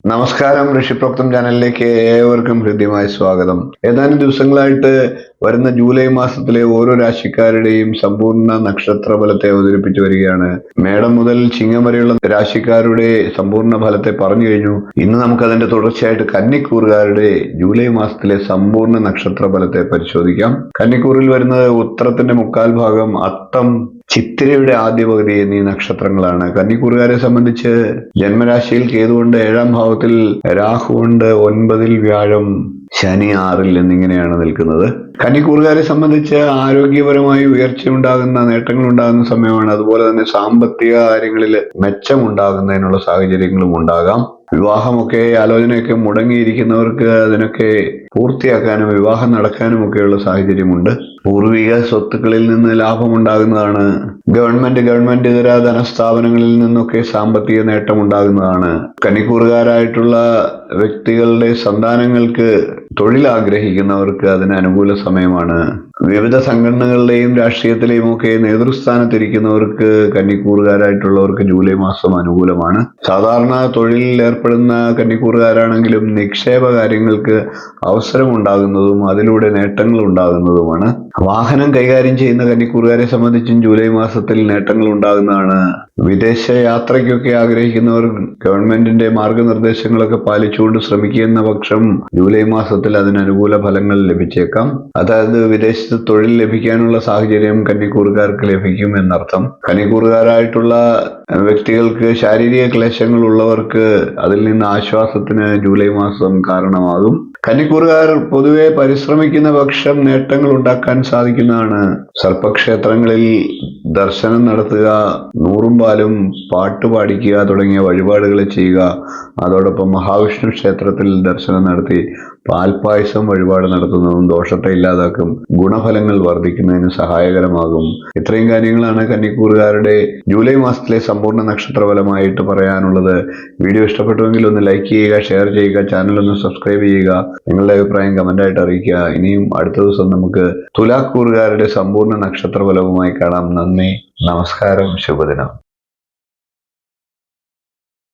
നമസ്കാരം. ഋഷിപ്രോക്തം ചാനലിലേക്ക് ഏവർക്കും ഹൃദ്യമായ സ്വാഗതം. ഏതാനും ദിവസങ്ങളായിട്ട് വരുന്ന ജൂലൈ മാസത്തിലെ ഓരോ രാശിക്കാരുടെയും സമ്പൂർണ്ണ നക്ഷത്ര ഫലത്തെ അവതരിപ്പിച്ചു വരികയാണ്. മേടം മുതൽ ചിങ്ങം വരെയുള്ള രാശിക്കാരുടെ സമ്പൂർണ്ണ ഫലത്തെ പറഞ്ഞു കഴിഞ്ഞു. ഇന്ന് നമുക്ക് അതിന്റെ തുടർച്ചയായിട്ട് കന്നിക്കൂറുകാരുടെ ജൂലൈ മാസത്തിലെ സമ്പൂർണ്ണ നക്ഷത്ര ഫലത്തെ പരിശോധിക്കാം. കന്നിക്കൂറിൽ വരുന്നത് ഉത്തരത്തിന്റെ മുക്കാൽ ഭാഗം, അത്തം, ചിത്തിരയുടെ ആദ്യ പകുതി എന്നീ നക്ഷത്രങ്ങളാണ്. കന്നിക്കൂറുകാരെ സംബന്ധിച്ച് ജന്മരാശിയിൽ കേതുകൊണ്ട് 7-ാം ഭാവത്തിൽ, രാഹുവുണ്ട് 9-ൽ, വ്യാഴം, ശനി 6-ൽ എന്നിങ്ങനെയാണ് നിൽക്കുന്നത്. കന്നിക്കൂറുകാരെ സംബന്ധിച്ച് ആരോഗ്യപരമായി ഉയർച്ചയുണ്ടാകുന്ന, നേട്ടങ്ങൾ ഉണ്ടാകുന്ന സമയമാണ്. അതുപോലെ തന്നെ സാമ്പത്തിക കാര്യങ്ങളിൽ മെച്ചമുണ്ടാകുന്നതിനുള്ള സാഹചര്യങ്ങളും ഉണ്ടാകാം. വിവാഹമൊക്കെ ആലോചനയൊക്കെ മുടങ്ങിയിരിക്കുന്നവർക്ക് അതിനൊക്കെ പൂർത്തിയാക്കാനും വിവാഹം നടക്കാനും ഒക്കെയുള്ള സാഹചര്യമുണ്ട്. പൂർവിക സ്വത്തുക്കളിൽ നിന്ന് ലാഭമുണ്ടാകുന്നതാണ്. ഗവൺമെന്റ് ഇതര ധനസ്ഥാപനങ്ങളിൽ നിന്നൊക്കെ സാമ്പത്തിക നേട്ടം ഉണ്ടാകുന്നതാണ്. കന്നിക്കൂറുകാരായിട്ടുള്ള വ്യക്തികളുടെ സന്താനങ്ങൾക്ക് തൊഴിൽ ആഗ്രഹിക്കുന്നവർക്ക് അതിന് അനുകൂല സമയമാണ്. വിവിധ സംഘടനകളുടെയും രാഷ്ട്രീയത്തിലെയും ഒക്കെ നേതൃസ്ഥാനത്തിരിക്കുന്നവർക്ക്, കന്നിക്കൂറുകാരായിട്ടുള്ളവർക്ക് ജൂലൈ മാസം അനുകൂലമാണ്. സാധാരണ തൊഴിലിൽ ഏർപ്പെടുന്ന കന്നിക്കൂറുകാരാണെങ്കിലും നിക്ഷേപ കാര്യങ്ങൾക്ക് അവസരമുണ്ടാകുന്നതും അതിലൂടെ നേട്ടങ്ങൾ ഉണ്ടാകുന്നതുമാണ്. വാഹനം കൈകാര്യം ചെയ്യുന്ന കന്നിക്കൂറുകാരെ സംബന്ധിച്ചും ജൂലൈ മാസത്തിൽ നേട്ടങ്ങൾ ഉണ്ടാകുന്നതാണ്. വിദേശ യാത്രയ്ക്കൊക്കെ ആഗ്രഹിക്കുന്നവർ ഗവൺമെന്റിന്റെ മാർഗനിർദ്ദേശങ്ങളൊക്കെ പാലിച്ചുകൊണ്ട് ശ്രമിക്കുന്ന പക്ഷം ജൂലൈ മാസത്തിൽ അതിന് അനുകൂല ഫലങ്ങൾ ലഭിച്ചേക്കാം. അതായത് വിദേശത്ത് തൊഴിൽ ലഭിക്കാനുള്ള സാഹചര്യം കന്നിക്കൂറുകാർക്ക് ലഭിക്കും എന്നർത്ഥം. കന്നിക്കൂറുകാരായിട്ടുള്ള വ്യക്തികൾക്ക് ശാരീരിക ക്ലേശങ്ങൾ ഉള്ളവർക്ക് അതിൽ നിന്ന് ആശ്വാസത്തിന് ജൂലൈ മാസം കാരണമാകും. കന്നിക്കൂറുകാർ പൊതുവെ പരിശ്രമിക്കുന്ന പക്ഷം നേട്ടങ്ങൾ ഉണ്ടാക്കാൻ സാധിക്കുന്നതാണ്. സർപ്പക്ഷേത്രങ്ങളിൽ ദർശനം നടത്തുക, നൂറും പാലും പാട്ട് പാടിക്കുക തുടങ്ങിയ വഴിപാടുകൾ ചെയ്യുക. അതോടൊപ്പം മഹാവിഷ്ണു ക്ഷേത്രത്തിൽ ദർശനം നടത്തി പാൽപായസം വഴിപാട് നടത്തുന്നതും ദോഷത്തെ ഇല്ലാതാക്കും, ഗുണഫലങ്ങൾ വർദ്ധിക്കുന്നതിന് സഹായകരമാകും. ഇത്രയും കാര്യങ്ങളാണ് കന്നിക്കൂറുകാരുടെ ജൂലൈ മാസത്തിലെ സമ്പൂർണ്ണ നക്ഷത്രഫലമായിട്ട് പറയാനുള്ളത്. വീഡിയോ ഇഷ്ടപ്പെട്ടുവെങ്കിൽ ഒന്ന് ലൈക്ക് ചെയ്യുക, ഷെയർ ചെയ്യുക, ചാനൽ ഒന്ന് സബ്സ്ക്രൈബ് ചെയ്യുക, നിങ്ങളുടെ അഭിപ്രായം കമന്റായിട്ട് അറിയിക്കുക. ഇനിയും അടുത്ത ദിവസം നമുക്ക് തുലാക്കൂറുകാരുടെ സമ്പൂർണ്ണ നക്ഷത്രഫലവുമായി കാണാം. നന്ദി, നമസ്കാരം, ശുഭദിനം.